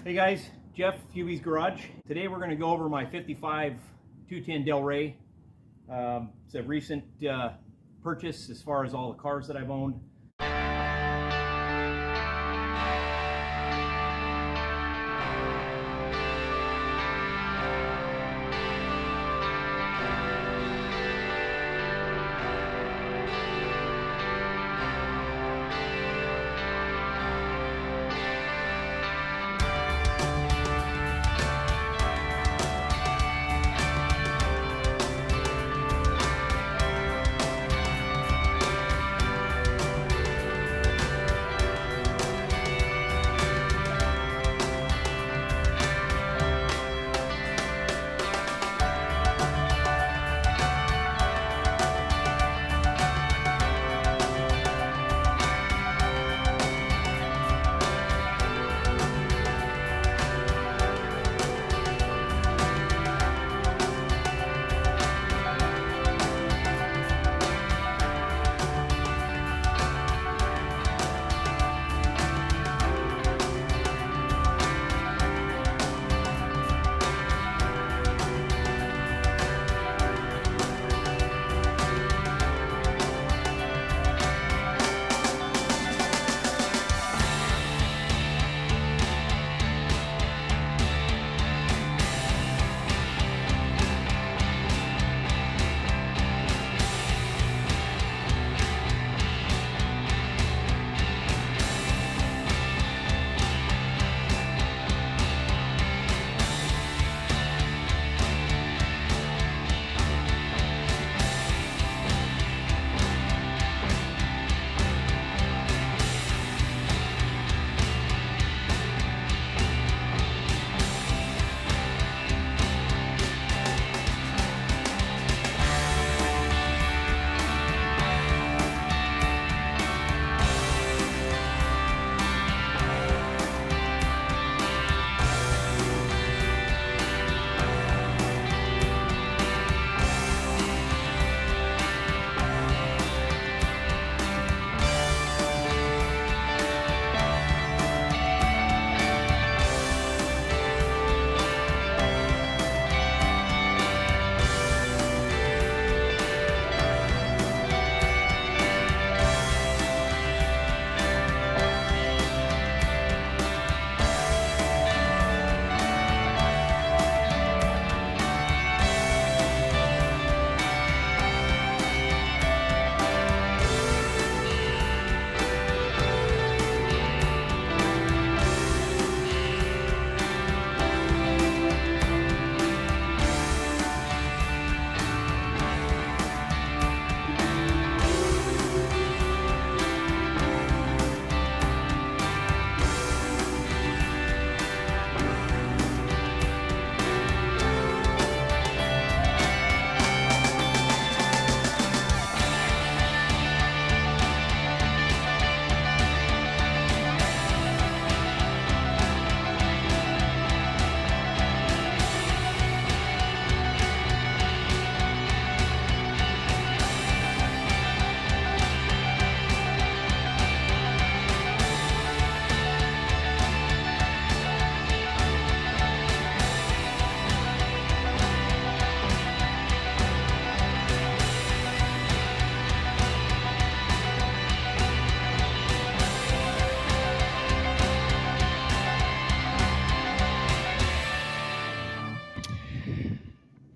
Hey guys, Jeff, Hubie's Garage. Today we're going to go over my 55 210 Delray. It's a recent purchase as far as all the cars that I've owned.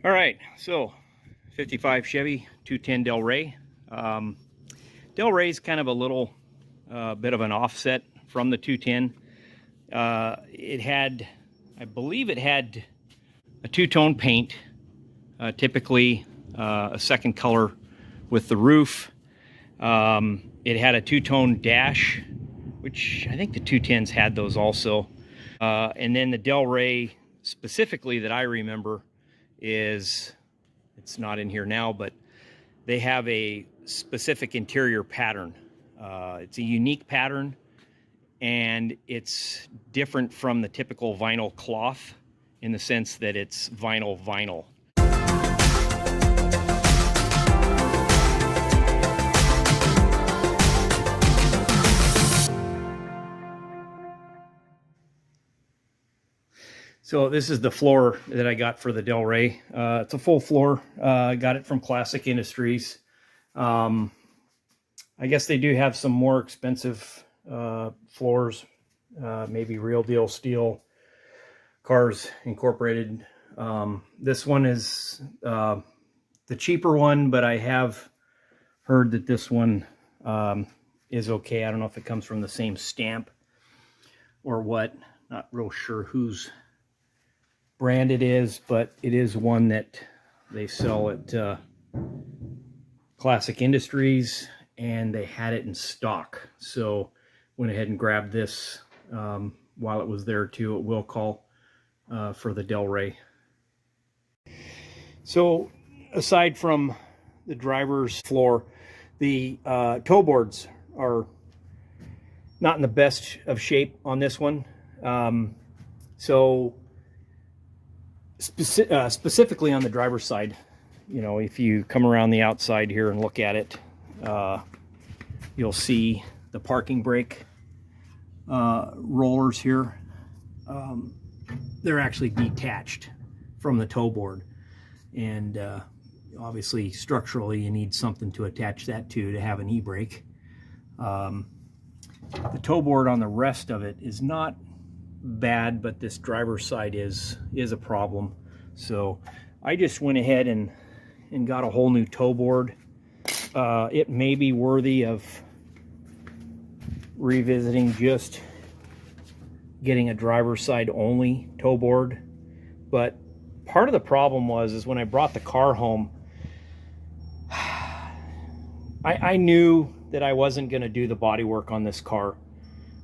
All right, so 55 Chevy 210 Delray. Delray is kind of a little bit of an offset from the 210. It had, I believe it had a two-tone paint, typically a second color with the roof. It had a two-tone dash, which I think the 210s had those also. And then the Delray specifically that I remember is, it's not in here now, but they have a specific interior pattern. It's a unique pattern, and it's different from the typical vinyl cloth in the sense that it's vinyl. So this is the floor that I got for the Delray. It's a full floor. I got it from Classic Industries. I guess they do have some more expensive floors, maybe Real Deal Steel, Cars Incorporated. This one is the cheaper one, but I have heard that this one is okay. I don't know if it comes from the same stamp or what. Not real sure whose brand it is, but it is one that they sell at Classic Industries, and they had it in stock. So went ahead and grabbed this while it was there too at will call for the Delray. So aside from the driver's floor, the toe boards are not in the best of shape on this one. So specifically on the driver's side, you know, if you come around the outside here and look at it, you'll see the parking brake rollers here. They're actually detached from the toe board, and obviously structurally you need something to attach that to have an e-brake. The toe board on the rest of it is not bad, but this driver's side is a problem. So I just went ahead and got a whole new toe board. It may be worthy of revisiting just getting a driver's side only toe board, but part of the problem is when I brought the car home, I knew that I wasn't going to do the body work on this car.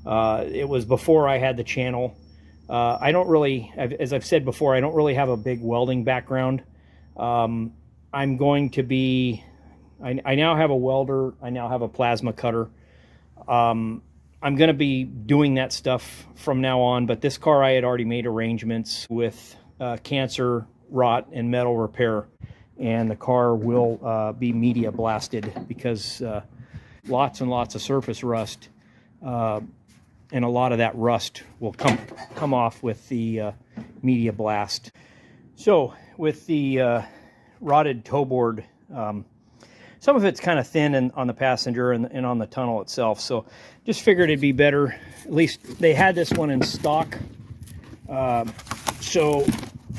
It was before I had the channel. I don't really, as I've said before, I don't really have a big welding background. I'm going to be, I now have a welder, I now have a plasma cutter. I'm going to be doing that stuff from now on, but this car I had already made arrangements with cancer, rot, and metal repair, and the car will be media blasted because lots and lots of surface rust, and a lot of that rust will come off with the media blast. So with the rotted toe board, some of it's kind of thin on the passenger and on the tunnel itself, so just figured it'd be better. At least they had this one in stock, so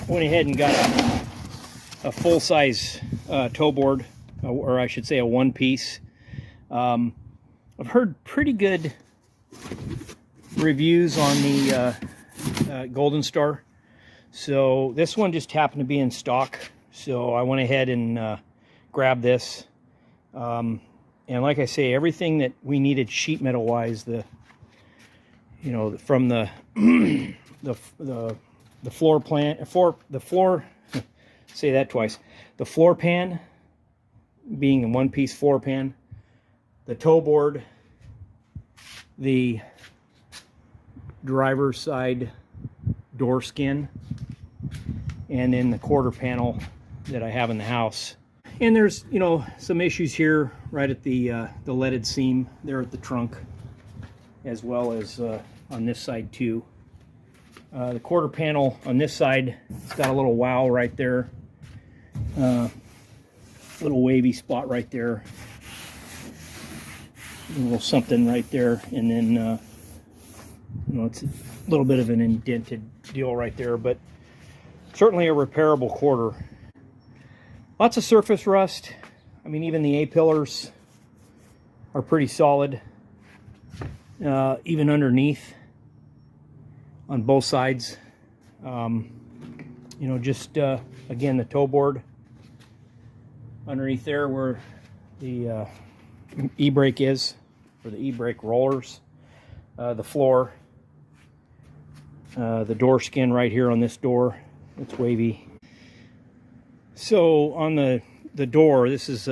went ahead and got a full-size toe board, or I should say a one-piece. I've heard pretty good reviews on the Golden Star, so this one just happened to be in stock, so I went ahead and grabbed this. And like I say, everything that we needed sheet metal wise, from the the floor plan say that twice, the floor pan being a one-piece floor pan, the toe board, the driver's side door skin, and then the quarter panel that I have in the house. And there's, some issues here right at the leaded seam there at the trunk, as well as on this side too. The quarter panel on this side, it's got a little wow right there, little wavy spot right there, a little something right there, and then it's a little bit of an indented deal right there, but certainly a repairable quarter. Lots of surface rust. I mean, even the A-pillars are pretty solid, even underneath on both sides. Just again, the toe board underneath there where the e-brake is, or the e-brake rollers, the floor, the door skin right here on this door, it's wavy. So on the door, this is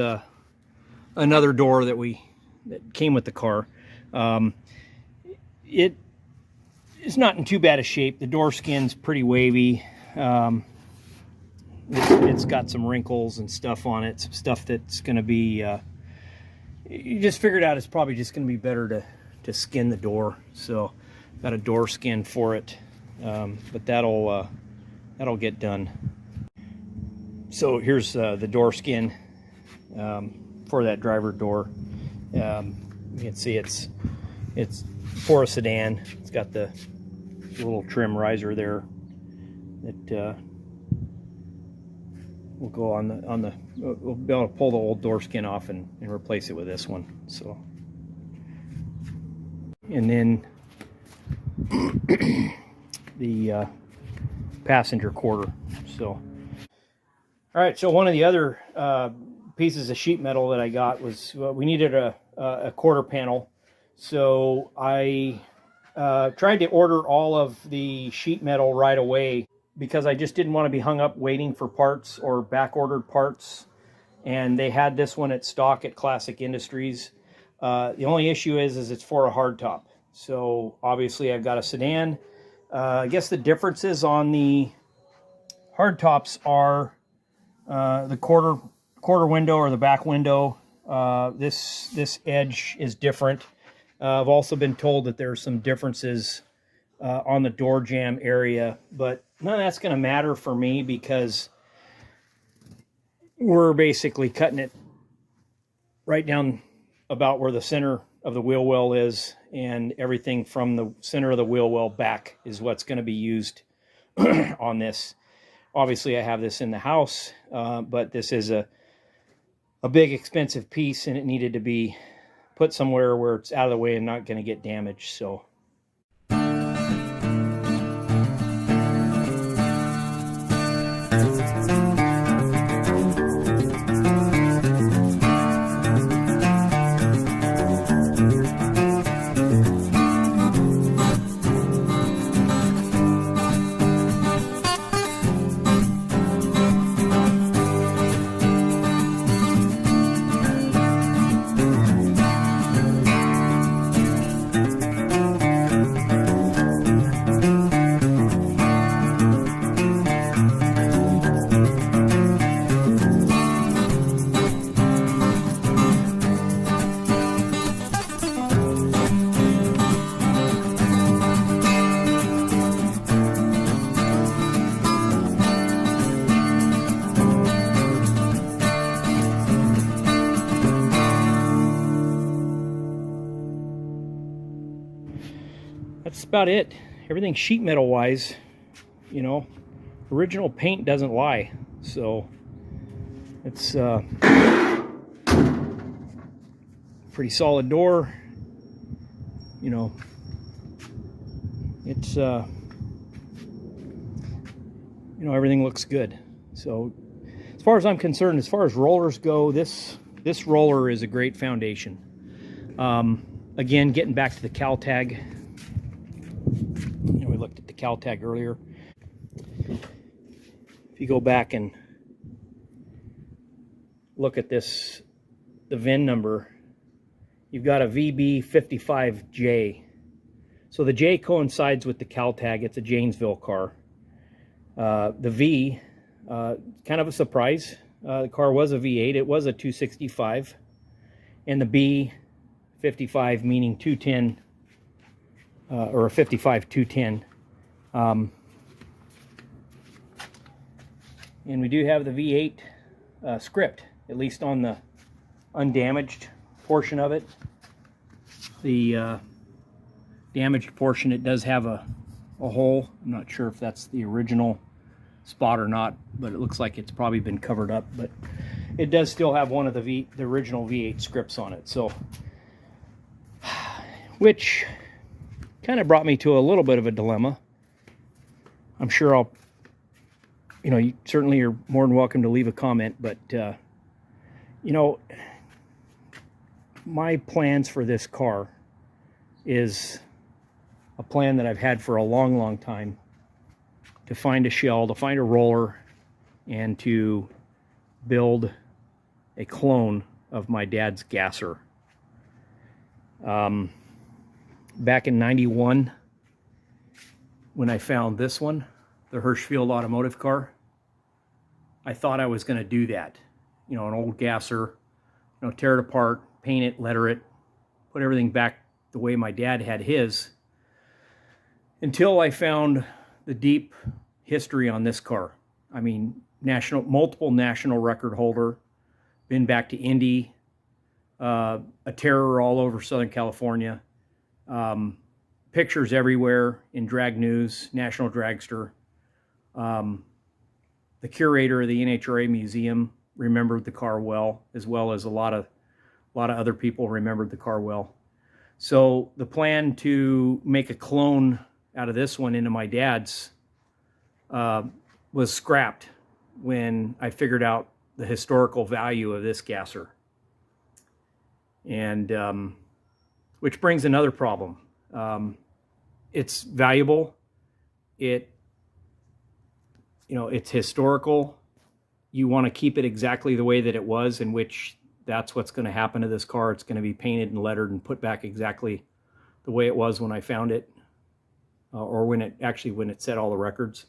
another door that came with the car. It is not in too bad a shape. The door skin's pretty wavy. It's got some wrinkles and stuff on it, some stuff that's going to be, you just figured out it's probably just going to be better to skin the door. So got a door skin for it, but that'll that'll get done. So here's the door skin for that driver door. You can see it's for a sedan. It's got the little trim riser there that will go on the we'll be able to pull the old door skin off and replace it with this one. So, and then the passenger quarter. So, all right. So one of the other pieces of sheet metal that I got was we needed a quarter panel. So I tried to order all of the sheet metal right away because I just didn't want to be hung up waiting for parts or back ordered parts. And they had this one at stock at Classic Industries. The only issue is it's for a hardtop. So obviously I've got a sedan. I guess the differences on the hardtops are the quarter window or the back window. This edge is different. I've also been told that there are some differences on the door jamb area, but none of that's going to matter for me because we're basically cutting it right down about where the center of the wheel well is, and everything from the center of the wheel well back is what's going to be used on this. Obviously, I have this in the house, but this is a big, expensive piece, and it needed to be put somewhere where it's out of the way and not going to get damaged. So. That's about it. Everything sheet metal wise, you know, original paint doesn't lie. So it's pretty solid door. You know, it's you know, everything looks good. So as far as I'm concerned, as far as rollers go, this roller is a great foundation. Again, getting back to the cowl tag. You know, we looked at the cowl tag earlier. If you go back and look at this, the VIN number, you've got a VB55J. So the J coincides with the cowl tag. It's a Janesville car. The V, kind of a surprise. The car was a V8. It was a 265. And the B, 55, meaning 210, or a 55 210. And we do have the V8 script, at least on the undamaged portion of it. The damaged portion, it does have a hole. I'm not sure if that's the original spot or not, but it looks like it's probably been covered up. But it does still have one of the original V8 scripts on it. So, which kind of brought me to a little bit of a dilemma. I'm sure I'll, you know, you certainly are more than welcome to leave a comment, but you know, my plans for this car is a plan that I've had for a long, long time, to find a shell, to find a roller, and to build a clone of my dad's gasser. Back in '91, when I found this one, the Hirschfield automotive car, I thought I was going to do that. You know, an old gasser, you know, tear it apart, paint it, letter it, put everything back the way my dad had his, until I found the deep history on this car. I mean, multiple national record holder, been back to Indy, a terror all over Southern California, pictures everywhere in drag news, National Dragster. The curator of the NHRA museum remembered the car well as a lot of other people remembered the car well. So the plan to make a clone out of this one into my dad's was scrapped when I figured out the historical value of this gasser. And which brings another problem. It's valuable. It's historical. You want to keep it exactly the way that it was, in which that's what's going to happen to this car. It's going to be painted and lettered and put back exactly the way it was when I found it, or when it set all the records.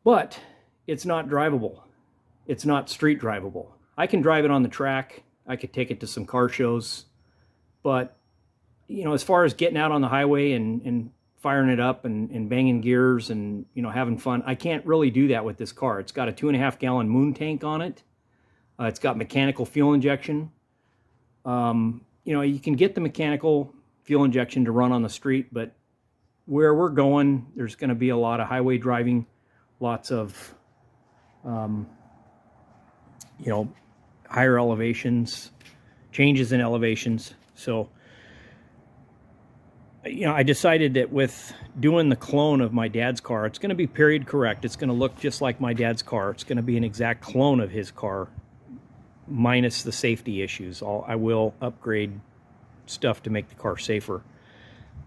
But it's not drivable. It's not street drivable. I can drive it on the track. I could take it to some car shows, but as far as getting out on the highway and firing it up and banging gears and having fun, I can't really do that with this car. It's got a 2.5 gallon moon tank on it. It's got mechanical fuel injection. You can get the mechanical fuel injection to run on the street, but where we're going, there's going to be a lot of highway driving, lots of higher elevations, changes in elevations. So I decided that with doing the clone of my dad's car, it's going to be period correct. It's going to look just like my dad's car. It's going to be an exact clone of his car, minus the safety issues. I will upgrade stuff to make the car safer.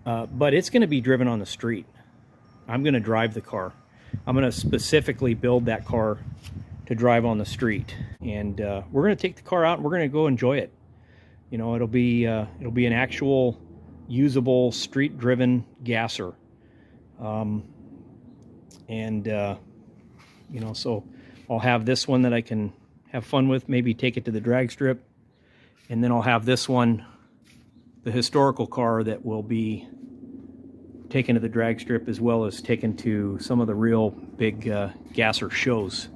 But it's going to be driven on the street. I'm going to drive the car. I'm going to specifically build that car to drive on the street. And we're going to take the car out and we're going to go enjoy it. It'll be an actual usable street-driven gasser. So I'll have this one that I can have fun with, maybe take it to the drag strip, and then I'll have this one, the historical car, that will be taken to the drag strip as well as taken to some of the real big gasser shows,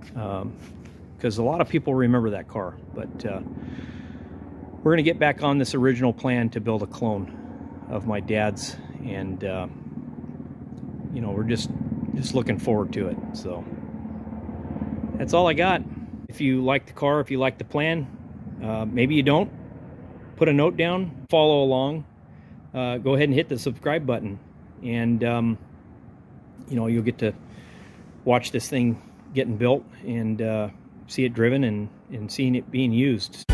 because a lot of people remember that car. But we're going to get back on this original plan to build a clone of my dad's, and we're just looking forward to it. So that's all I got. If you like the car, if you like the plan, maybe you don't, put a note down, follow along, go ahead and hit the subscribe button, and you'll get to watch this thing getting built and see it driven and seeing it being used.